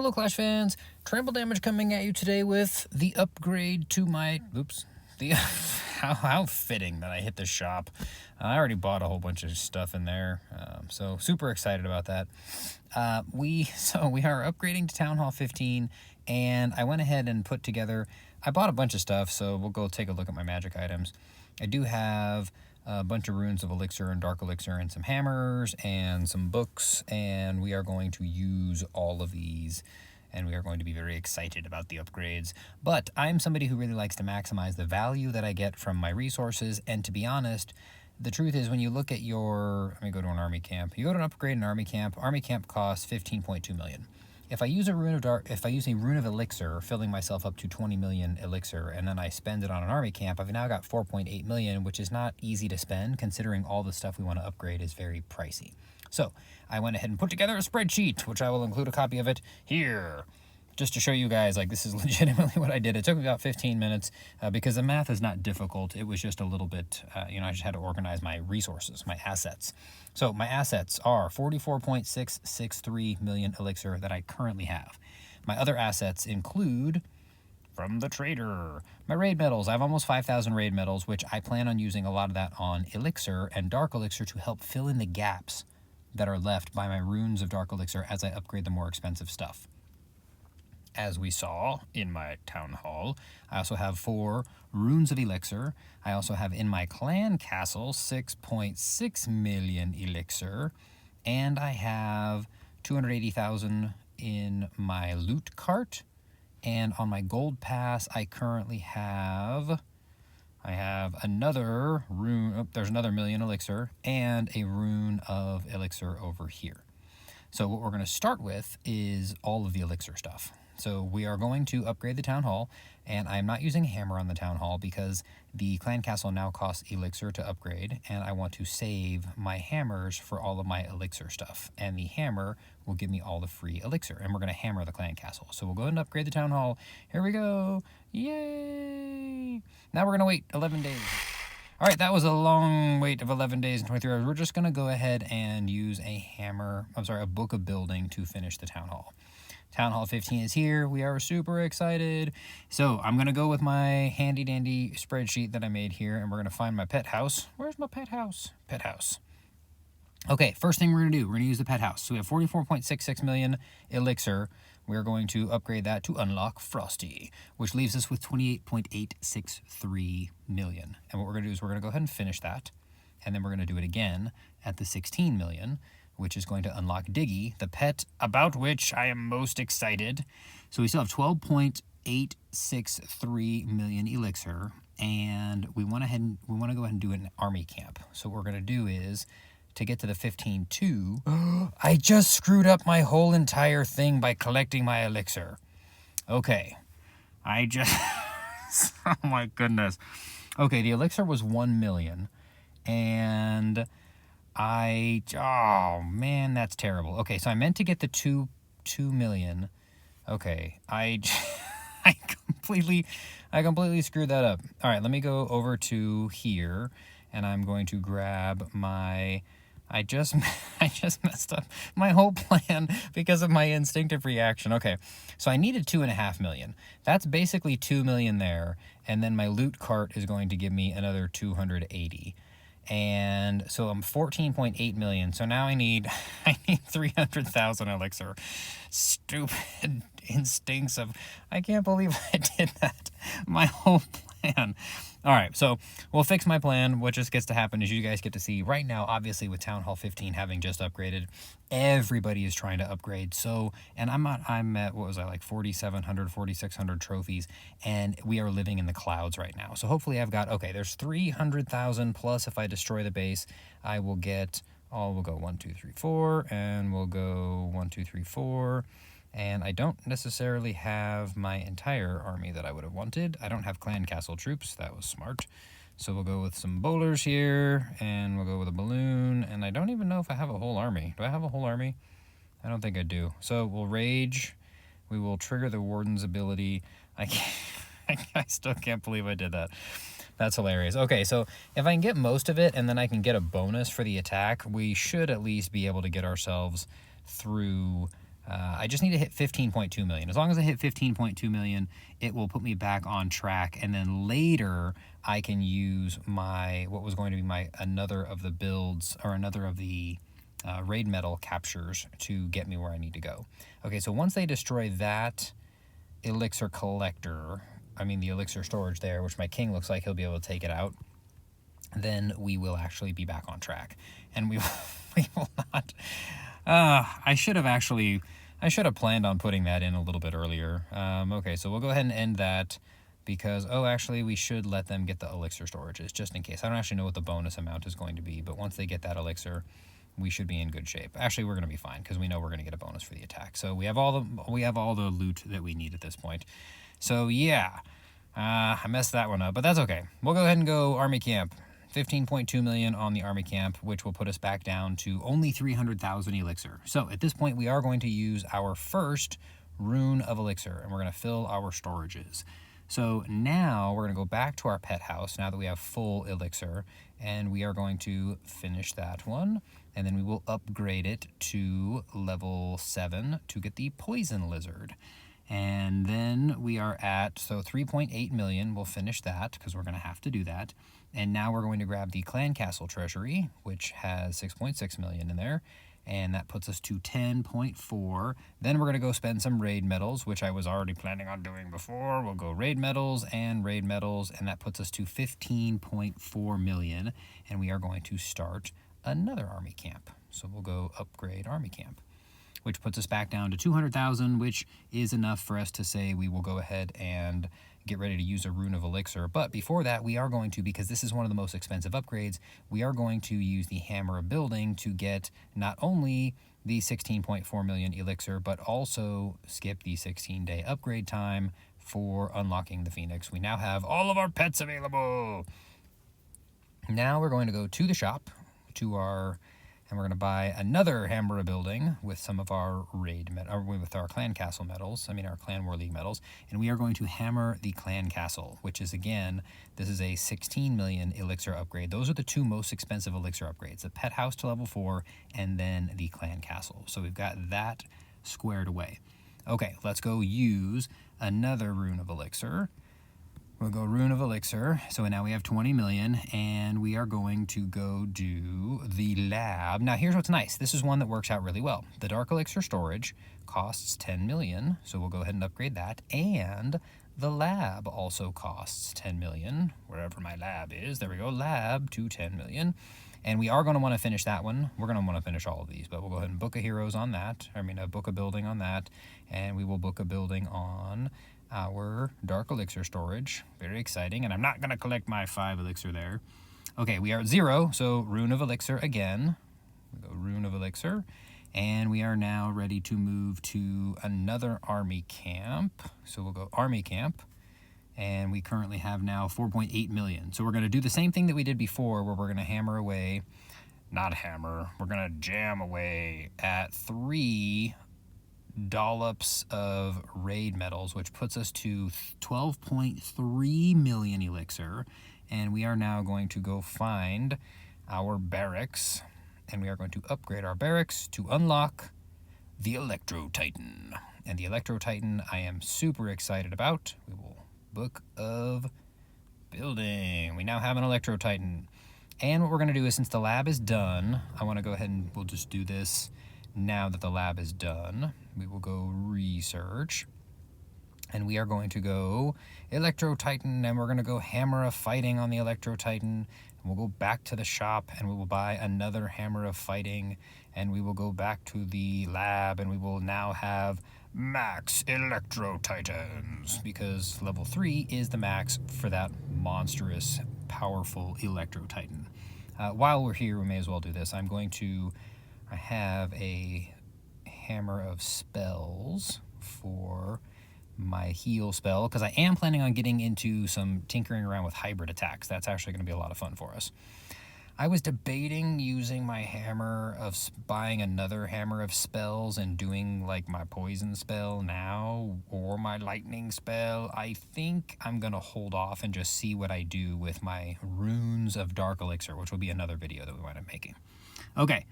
Hello Clash fans, Trample Damage coming at you today with the upgrade to my, how fitting that I hit the shop. I already bought a whole bunch of stuff in there, so super excited about that. We are upgrading to Town Hall 15, and I went ahead and put together, I bought a bunch of stuff, so we'll go take a look at my magic items. I do have a bunch of runes of elixir and dark elixir and some hammers and some books, and we are going to use all of these, and we are going to be very excited about the upgrades. But I'm somebody who really likes to maximize the value that I get from my resources, and to be honest, the truth is when you look at your, let me go to an army camp. You go to an upgrade in army camp costs 15.2 million. If I use a rune of elixir, filling myself up to 20 million elixir, and then I spend it on an army camp, I've now got 4.8 million, which is not easy to spend considering all the stuff we want to upgrade is very pricey. So I went ahead and put together a spreadsheet, which I will include a copy of it here, just to show you guys, like, this is legitimately what I did. It took me about 15 minutes because the math is not difficult. It was just a little bit, I just had to organize my resources, my assets. So my assets are 44.663 million elixir that I currently have. My other assets include, from the trader, my raid medals. I have almost 5,000 raid medals, which I plan on using a lot of that on elixir and dark elixir to help fill in the gaps that are left by my runes of dark elixir as I upgrade the more expensive stuff. As we saw in my town hall, I also have 4 runes of elixir. I also have in my clan castle 6.6 million elixir, and I have 280,000 in my loot cart. And on my gold pass, I currently have, another rune, there's another million elixir, and a rune of elixir over here. So what we're going to start with is all of the elixir stuff. So we are going to upgrade the town hall, and I'm not using a hammer on the town hall because the clan castle now costs elixir to upgrade, and I want to save my hammers for all of my elixir stuff. And the hammer will give me all the free elixir, and we're going to hammer the clan castle. So we'll go ahead and upgrade the town hall. Here we go. Yay! Now we're going to wait 11 days. All right, that was a long wait of 11 days and 23 hours. We're just going to go ahead and use a book of building to finish the town hall. Town Hall 15 is here. We are super excited. So I'm going to go with my handy dandy spreadsheet that I made here, and we're going to find my pet house. Where's my pet house? Pet house. Okay, first thing we're going to do, we're going to use the pet house. So we have 44.66 million elixir. We're going to upgrade that to unlock Frosty, which leaves us with 28.863 million. And what we're going to do is we're going to go ahead and finish that, and then we're going to do it again at the 16 million, which is going to unlock Diggy, the pet about which I am most excited. So we still have 12.863 million elixir, and we want to go ahead and do an army camp. So what we're going to do is, to get to the 15.2, I just screwed up my whole entire thing by collecting my elixir. Okay, oh my goodness. Okay, the elixir was 1 million, and oh man, that's terrible. Okay, so I meant to get the 2 million. Okay, I completely screwed that up. All right, let me go over to here, and I'm going to grab my, I just messed up my whole plan because of my instinctive reaction. Okay, so I needed 2.5 million. That's basically 2 million there, and then my loot cart is going to give me another 280. And so I'm 14.8 million. So now I need 300,000 elixir. Stupid instincts of, I can't believe I did that. My whole plan. All right, so we'll fix my plan. What just gets to happen is you guys get to see right now, obviously with Town Hall 15 having just upgraded, everybody is trying to upgrade. So, and I'm at, what was I, like 4,700, 4,600 trophies, and we are living in the clouds right now. So hopefully I've got, okay, there's 300,000 plus if I destroy the base, I will get, we'll go 1, 2, 3, 4, and we'll go 1, 2, 3, 4. And I don't necessarily have my entire army that I would have wanted. I don't have clan castle troops. That was smart. So we'll go with some bowlers here, and we'll go with a balloon. And I don't even know if I have a whole army. Do I have a whole army? I don't think I do. So we'll rage. We will trigger the warden's ability. I still can't believe I did that. That's hilarious. Okay, so if I can get most of it, and then I can get a bonus for the attack, we should at least be able to get ourselves through I just need to hit 15.2 million. As long as I hit 15.2 million, it will put me back on track. And then later I can use what was going to be another of the builds, or another of the raid metal captures to get me where I need to go. Okay, so once they destroy that elixir collector, the elixir storage there, which my king looks like he'll be able to take it out, then we will actually be back on track. And we will not... I should have planned on putting that in a little bit earlier. Okay, so we'll go ahead and end that because, actually we should let them get the elixir storages just in case. I don't actually know what the bonus amount is going to be, but once they get that elixir, we should be in good shape. Actually, we're going to be fine because we know we're going to get a bonus for the attack. So we have all the loot that we need at this point. So yeah, I messed that one up, but that's okay. We'll go ahead and go army camp. 15.2 million on the army camp, which will put us back down to only 300,000 elixir. So at this point, we are going to use our first rune of elixir, and we're going to fill our storages. So now we're going to go back to our pet house now that we have full elixir, and we are going to finish that one, and then we will upgrade it to level 7 to get the poison lizard. And then we are at, 3.8 million, we'll finish that because we're going to have to do that. And now we're going to grab the clan castle treasury, which has 6.6 million in there, and that puts us to 10.4. Then we're going to go spend some raid medals, which I was already planning on doing before. We'll go raid medals, and that puts us to 15.4 million, and we are going to start another army camp. So we'll go upgrade army camp, which puts us back down to 200,000, which is enough for us to say we will go ahead and get ready to use a rune of elixir. But before that, we are going to, because this is one of the most expensive upgrades, we are going to use the hammer of building to get not only the 16.4 million elixir, but also skip the 16-day upgrade time for unlocking the Phoenix. We now have all of our pets available. Now we're going to go to the shop, and we're going to buy another hammer of building with some of our with our clan castle medals, our clan war league medals, and we are going to hammer the clan castle, which is, again, this is a 16 million elixir upgrade. Those are the two most expensive elixir upgrades, the pet house to level 4 and then the clan castle. So we've got that squared away. Okay, let's go use another rune of elixir. We'll go rune of elixir. So now we have 20 million, and we are going to go do the lab. Now here's what's nice. This is one that works out really well. The dark elixir storage costs 10 million, so we'll go ahead and upgrade that. And the lab also costs 10 million, wherever my lab is. There we go, lab to 10 million. And we are going to want to finish that one. We're going to want to finish all of these, but we'll go ahead and book a heroes on that. Book a building on that, and we will book a building on our dark elixir storage. Very exciting, and I'm not going to collect my 5 elixir there. Okay, we are at 0, so rune of elixir again. We go rune of elixir, and we are now ready to move to another army camp. So we'll go army camp, and we currently have now 4.8 million. So we're going to do the same thing that we did before, where we're going to hammer away, we're going to jam away at 3 dollops of raid medals, which puts us to 12.3 million elixir, and we are now going to go find our barracks, and we are going to upgrade our barracks to unlock the Electro Titan. And the Electro Titan I am super excited about. We will book of building. We now have an Electro Titan, and what we're going to do is, since the lab is done, I want to go ahead and we'll just do this now that the lab is done. We will go research, and we are going to go Electro Titan, and we're going to go hammer of fighting on the Electro Titan. We'll go back to the shop, and we will buy another hammer of fighting, and we will go back to the lab, and we will now have max Electro Titans, because level 3 is the max for that monstrous, powerful Electro Titan. While we're here, we may as well do this. I have a hammer of spells for my heal spell, because I am planning on getting into some tinkering around with hybrid attacks. That's actually going to be a lot of fun for us. I was debating using my buying another hammer of spells and doing like my poison spell now, or my lightning spell. I think I'm going to hold off and just see what I do with my runes of dark elixir, which will be another video that we wind up making. Okay.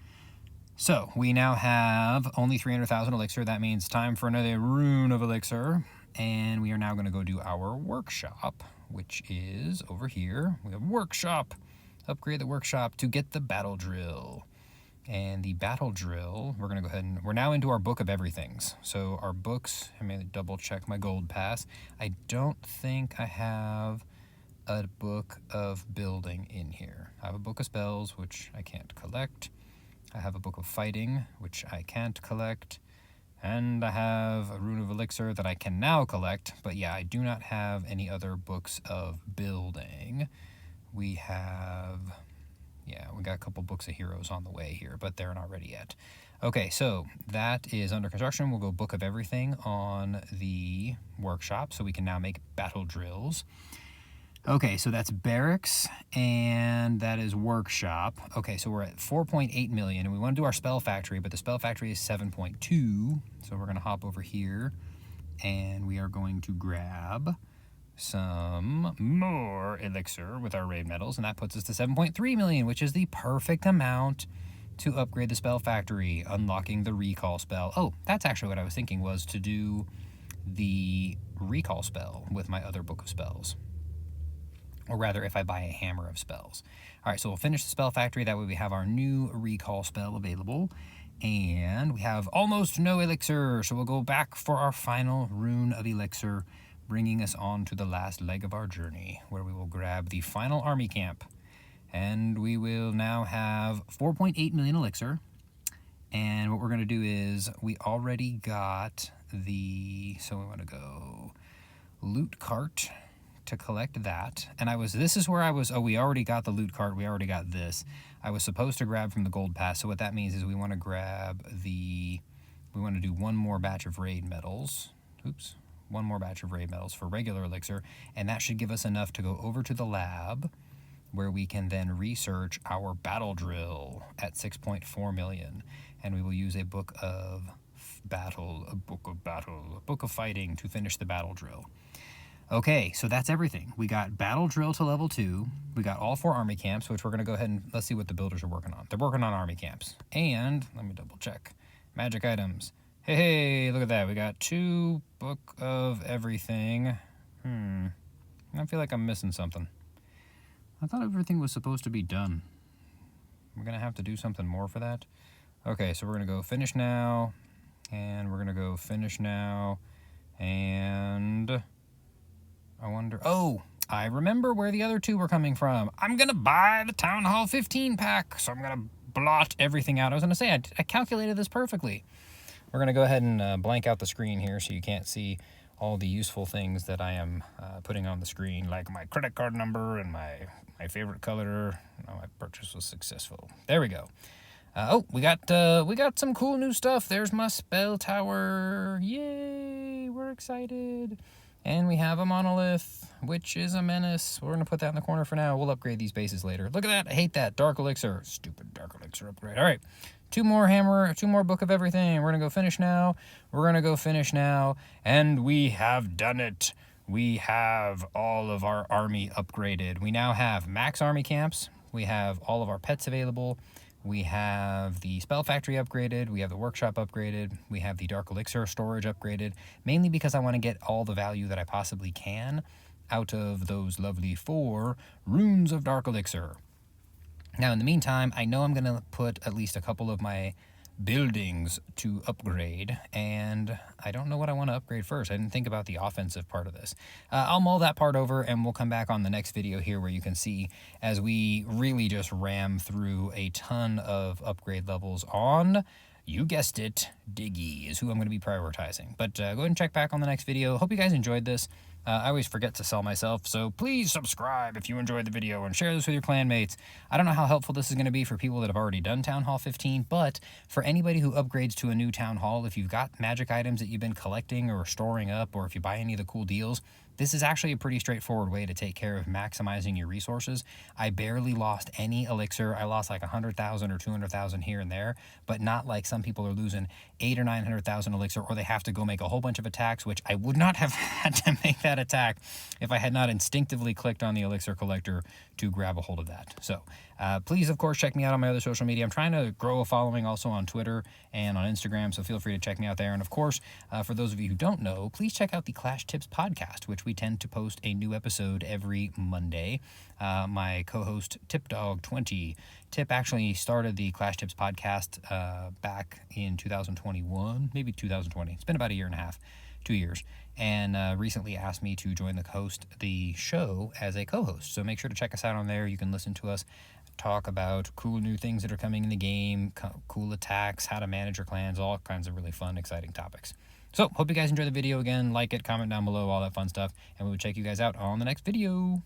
So we now have only 300,000 elixir. That means time for another rune of elixir. And we are now going to go do our workshop, which is over here. We have workshop. Upgrade the workshop to get the battle drill. And the battle drill, we're going to go ahead and we're now into our book of everythings. So our books, I may double check my gold pass. I don't think I have a book of building in here. I have a book of spells, which I can't collect. I have a book of fighting, which I can't collect. And I have a rune of elixir that I can now collect. But yeah, I do not have any other books of building. We have, yeah, we got a couple books of heroes on the way here, but they're not ready yet. Okay, so that is under construction. We'll go book of everything on the workshop, so we can now make battle drills. Okay, so that's barracks, and that is workshop. Okay, so we're at 4.8 million, and we want to do our spell factory, but the spell factory is 7.2. So we're going to hop over here, and we are going to grab some more elixir with our raid medals, and that puts us to 7.3 million, which is the perfect amount to upgrade the spell factory, unlocking the recall spell. Oh, that's actually what I was thinking, was to do the recall spell with my other book of spells. Or rather, if I buy a hammer of spells. All right, so we'll finish the spell factory. That way we have our new recall spell available. And we have almost no elixir, so we'll go back for our final rune of elixir, bringing us on to the last leg of our journey, where we will grab the final army camp. And we will now have 4.8 million elixir. And what we're going to do is, we already got the, so we want to go loot cart to collect that. And this is where I was, oh, we already got the loot cart, we already got this. I was supposed to grab from the gold pass, so what that means is we want to grab we want to do one more batch of raid medals. Oops. One more batch of raid medals for regular elixir, and that should give us enough to go over to the lab, where we can then research our battle drill at 6.4 million. And we will use a book of battle, a book of fighting to finish the battle drill. Okay, so that's everything. We got battle drill to level 2. We got all 4 army camps, which we're going to go ahead and let's see what the builders are working on. They're working on army camps. And let me double check. Magic items. Hey, look at that. We got 2 book of everything. I feel like I'm missing something. I thought everything was supposed to be done. We're going to have to do something more for that. Okay, so we're going to go finish now. And we're going to go finish now. And I wonder, oh, I remember where the other 2 were coming from. I'm going to buy the Town Hall 15 pack, so I'm going to blot everything out. I was going to say, I calculated this perfectly. We're going to go ahead and blank out the screen here so you can't see all the useful things that I am putting on the screen, like my credit card number and my favorite color. Oh, my purchase was successful. There we go. Oh, we got some cool new stuff. There's my spell tower. Yay, we're excited. And we have a monolith, which is a menace. We're going to put that in the corner for now. We'll upgrade these bases later. Look at that. I hate that. Dark elixir. Stupid dark elixir upgrade. All right. 2 more hammer, 2 more book of everything. We're going to go finish now. We're going to go finish now. And we have done it. We have all of our army upgraded. We now have max army camps. We have all of our pets available. We have the spell factory upgraded, we have the workshop upgraded, we have the dark elixir storage upgraded, mainly because I want to get all the value that I possibly can out of those lovely 4 runes of dark elixir. Now, in the meantime, I know I'm going to put at least a couple of my buildings to upgrade, and I don't know what I want to upgrade first. I didn't think about the offensive part of this. I'll mull that part over, and we'll come back on the next video here where you can see as we really just ram through a ton of upgrade levels on, you guessed it, Diggy is who I'm going to be prioritizing. But go ahead and check back on the next video. Hope you guys enjoyed this. I always forget to sell myself, so please subscribe if you enjoyed the video and share this with your clanmates. I don't know how helpful this is going to be for people that have already done Town Hall 15, but for anybody who upgrades to a new Town Hall, if you've got magic items that you've been collecting or storing up, or if you buy any of the cool deals, this is actually a pretty straightforward way to take care of maximizing your resources. I barely lost any elixir. I lost like 100,000 or 200,000 here and there, but not like some people are losing 800,000 or 900,000 elixir, or they have to go make a whole bunch of attacks, which I would not have had to make that attack if I had not instinctively clicked on the elixir collector to grab a hold of that. So Please, of course, check me out on my other social media. I'm trying to grow a following also on Twitter and on Instagram, so feel free to check me out there. And of course, for those of you who don't know, please check out the Clash Tips podcast, which we tend to post a new episode every Monday. My co-host TipDog20, Tip actually started the Clash Tips podcast back in 2021, maybe 2020. It's been about a year and a half, 2 years, and recently asked me to join the show as a co-host. So make sure to check us out on there. You can listen to us talk about cool new things that are coming in the game, cool attacks, how to manage your clans, all kinds of really fun, exciting topics. So hope you guys enjoy the video. Again, like it, comment down below, all that fun stuff, and we will check you guys out on the next video.